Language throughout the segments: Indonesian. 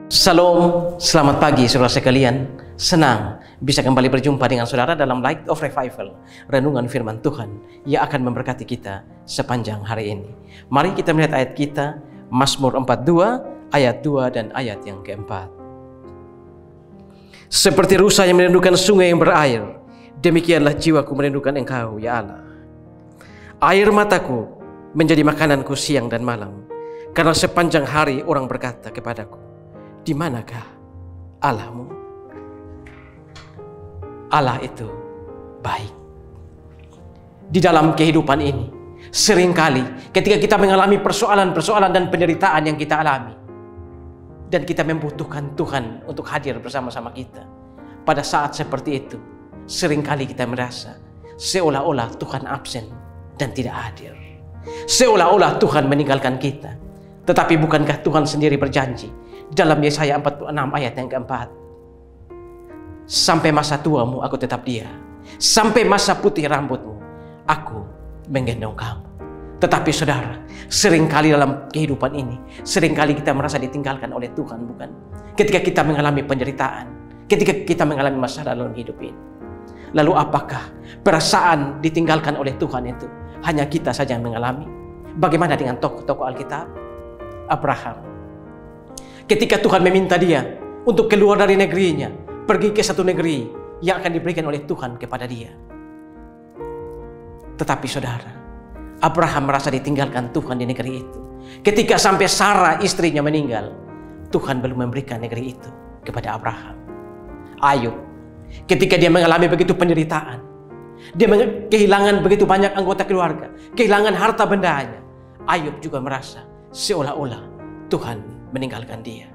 Shalom, selamat pagi saudara sekalian. Senang bisa kembali berjumpa dengan saudara dalam Light of Revival, renungan firman Tuhan yang akan memberkati kita sepanjang hari ini. Mari kita melihat ayat kita, Mazmur 42 ayat 2 dan ayat yang keempat. Seperti rusa yang merindukan sungai yang berair, demikianlah jiwaku merindukan Engkau, ya Allah. Air mataku menjadi makananku siang dan malam, karena sepanjang hari orang berkata kepadaku, di manakah Allahmu? Allah itu baik. Di dalam kehidupan ini, seringkali ketika kita mengalami persoalan-persoalan dan penderitaan yang kita alami, dan kita membutuhkan Tuhan untuk hadir bersama-sama kita, pada saat seperti itu, seringkali kita merasa seolah-olah Tuhan absen dan tidak hadir. Seolah-olah Tuhan meninggalkan kita. Tetapi bukankah Tuhan sendiri berjanji dalam Yesaya 46 ayat yang keempat, sampai masa tuamu aku tetap dia, sampai masa putih rambutmu aku menggendong kamu. Tetapi saudara, seringkali dalam kehidupan ini, seringkali kita merasa ditinggalkan oleh Tuhan, bukan? Ketika kita mengalami penderitaan, ketika kita mengalami masalah dalam hidup ini. Lalu apakah perasaan ditinggalkan oleh Tuhan itu hanya kita saja yang mengalami? Bagaimana dengan tokoh-tokoh Alkitab? Abraham, ketika Tuhan meminta dia untuk keluar dari negerinya, pergi ke satu negeri yang akan diberikan oleh Tuhan kepada dia. Tetapi saudara, Abraham merasa ditinggalkan Tuhan di negeri itu. Ketika sampai Sarah istrinya meninggal, Tuhan belum memberikan negeri itu kepada Abraham. Ayub, ketika dia mengalami begitu penderitaan, dia kehilangan begitu banyak anggota keluarga, kehilangan harta bendanya, Ayub juga merasa seolah-olah Tuhan meninggalkan dia.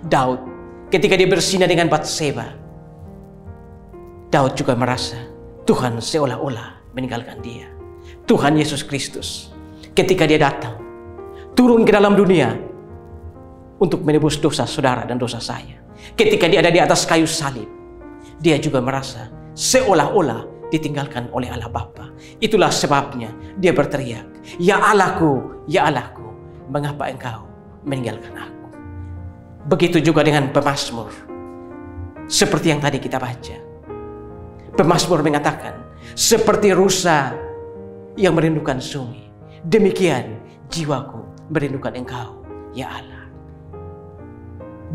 Daud, ketika dia berzina dengan Batseba, Daud juga merasa Tuhan seolah-olah meninggalkan dia. Tuhan Yesus Kristus, ketika dia datang, turun ke dalam dunia untuk menebus dosa saudara dan dosa saya. Ketika dia ada di atas kayu salib, dia juga merasa seolah-olah ditinggalkan oleh Allah Bapa. Itulah sebabnya dia berteriak, ya Allahku, ya Allahku, mengapa engkau meninggalkan aku? Begitu juga dengan pemazmur. Seperti yang tadi kita baca, pemazmur mengatakan, seperti rusa yang merindukan sungai, demikian jiwaku merindukan engkau, ya Allah.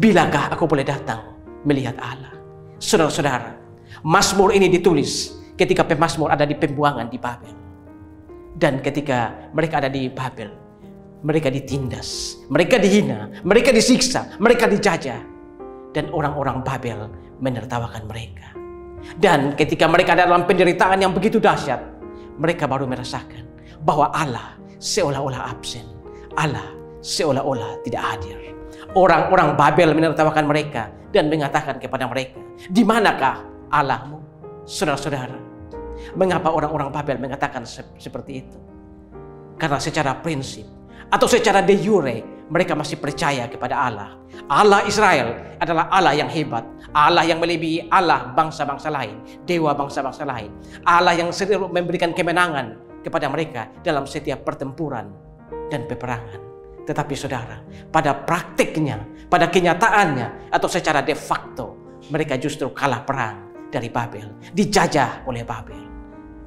Bilakah aku boleh datang melihat Allah? Saudara-saudara, mazmur ini ditulis ketika pemazmur ada di pembuangan di Babel. Dan ketika mereka ada di Babel, mereka ditindas, mereka dihina, mereka disiksa, mereka dijajah. Dan orang-orang Babel menertawakan mereka. Dan ketika mereka ada dalam penderitaan yang begitu dahsyat, mereka baru merasakan bahwa Allah seolah-olah absen. Allah seolah-olah tidak hadir. Orang-orang Babel menertawakan mereka dan mengatakan kepada mereka, di manakah Allahmu? Saudara-saudara, mengapa orang-orang Babel mengatakan seperti itu? Karena secara prinsip atau secara de jure mereka masih percaya kepada Allah. Allah Israel adalah Allah yang hebat, Allah yang melebihi Allah bangsa-bangsa lain, dewa bangsa-bangsa lain, Allah yang selalu memberikan kemenangan kepada mereka dalam setiap pertempuran dan peperangan. Tetapi saudara, pada praktiknya, pada kenyataannya atau secara de facto, mereka justru kalah perang dari Babel, dijajah oleh Babel.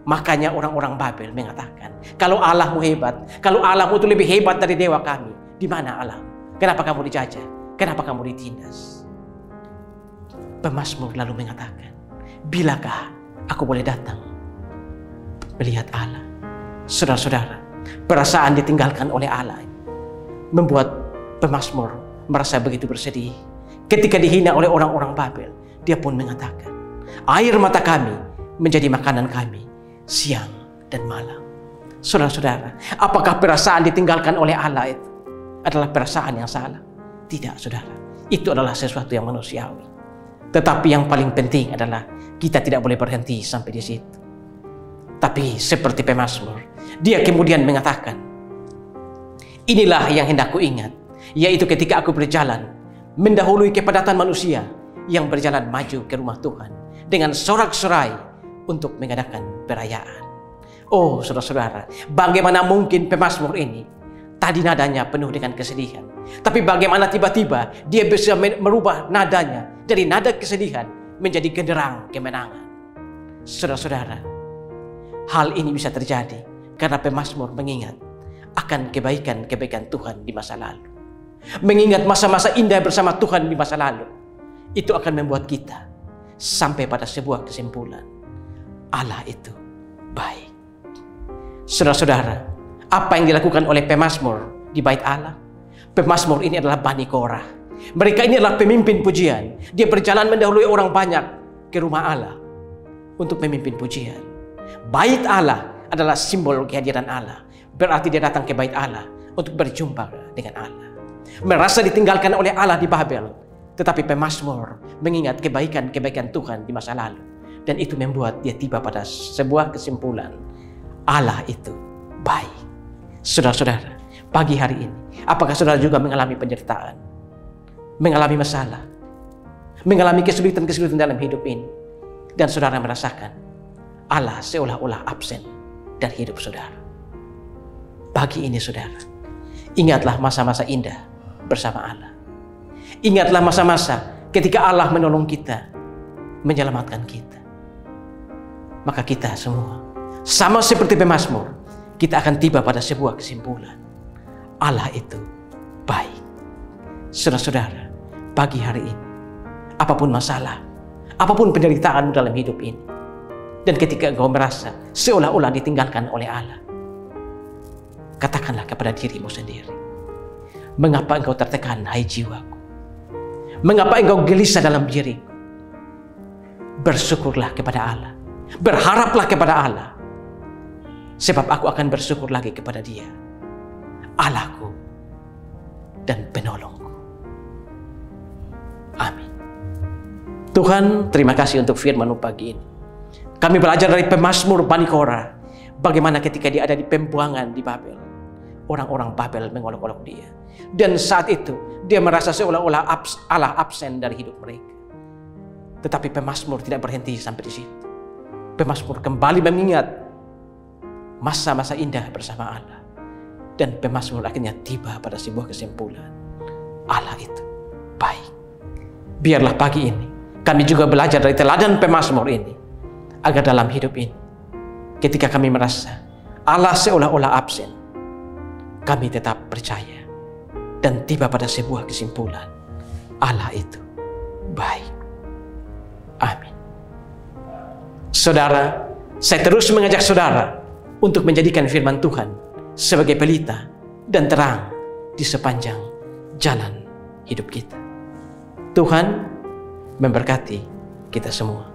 Makanya orang-orang Babel mengatakan, kalau Allahmu hebat, kalau Allahmu itu lebih hebat dari dewa kami, di mana Allahmu? Kenapa kamu dijajah? Kenapa kamu ditindas? Pemazmur lalu mengatakan, bilakah aku boleh datang melihat Allah? Saudara-saudara, perasaan ditinggalkan oleh Allah membuat pemazmur merasa begitu bersedih. Ketika dihina oleh orang-orang Babel, dia pun mengatakan, air mata kami menjadi makanan kami siang dan malam. Saudara-saudara, apakah perasaan ditinggalkan oleh Allah itu adalah perasaan yang salah? Tidak, saudara. Itu adalah sesuatu yang manusiawi. Tetapi yang paling penting adalah kita tidak boleh berhenti sampai di situ. Tapi seperti pemazmur, dia kemudian mengatakan, inilah yang hendak ku ingat, yaitu ketika aku berjalan mendahului kepadatan manusia yang berjalan maju ke rumah Tuhan dengan sorak-sorai untuk mengadakan perayaan. Oh saudara-saudara, bagaimana mungkin pemazmur ini tadi nadanya penuh dengan kesedihan. Tapi bagaimana tiba-tiba dia bisa merubah nadanya dari nada kesedihan menjadi genderang kemenangan. Saudara-saudara, hal ini bisa terjadi karena pemazmur mengingat akan kebaikan-kebaikan Tuhan di masa lalu. Mengingat masa-masa indah bersama Tuhan di masa lalu. Itu akan membuat kita sampai pada sebuah kesimpulan. Allah itu baik. Saudara-saudara, apa yang dilakukan oleh pemazmur di bait Allah? Pemazmur ini adalah Bani Korah. Mereka ini adalah pemimpin pujian. Dia berjalan mendahului orang banyak ke rumah Allah untuk memimpin pujian. Bait Allah adalah simbol kehadiran Allah. Berarti dia datang ke bait Allah untuk berjumpa dengan Allah. Merasa ditinggalkan oleh Allah di Babel. Tetapi pemazmur mengingat kebaikan-kebaikan Tuhan di masa lalu. Dan itu membuat dia tiba pada sebuah kesimpulan. Allah itu baik. Saudara-saudara, pagi hari ini, apakah saudara juga mengalami penderitaan? Mengalami masalah? Mengalami kesulitan-kesulitan dalam hidup ini? Dan saudara merasakan Allah seolah-olah absen dari hidup saudara. Pagi ini saudara, ingatlah masa-masa indah bersama Allah. Ingatlah masa-masa ketika Allah menolong kita, menyelamatkan kita. Maka kita semua, sama seperti pemazmur, kita akan tiba pada sebuah kesimpulan. Allah itu baik. Saudara-saudara, pagi hari ini, apapun masalah, apapun penderitaan dalam hidup ini, dan ketika engkau merasa seolah-olah ditinggalkan oleh Allah, katakanlah kepada dirimu sendiri, mengapa engkau tertekan, hai jiwaku? Mengapa engkau gelisah dalam diriku? Bersyukurlah kepada Allah. Berharaplah kepada Allah. Sebab aku akan bersyukur lagi kepada Dia, Allahku dan penolongku. Amin. Tuhan, terima kasih untuk firman-Mu pagi ini. Kami belajar dari pemazmur Bani Korah, bagaimana ketika dia ada di pembuangan di Babel, orang-orang Babel mengolok-olok dia. Dan saat itu dia merasa seolah-olah Allah absen dari hidup mereka. Tetapi pemazmur tidak berhenti sampai di situ. Pemazmur kembali mengingat masa-masa indah bersama Allah. Dan pemazmur akhirnya tiba pada sebuah kesimpulan. Allah itu baik. Biarlah pagi ini kami juga belajar dari teladan pemazmur ini. Agar dalam hidup ini, ketika kami merasa Allah seolah-olah absen, kami tetap percaya dan tiba pada sebuah kesimpulan. Allah itu baik. Amin. Saudara, saya terus mengajak saudara untuk menjadikan firman Tuhan sebagai pelita dan terang di sepanjang jalan hidup kita. Tuhan memberkati kita semua.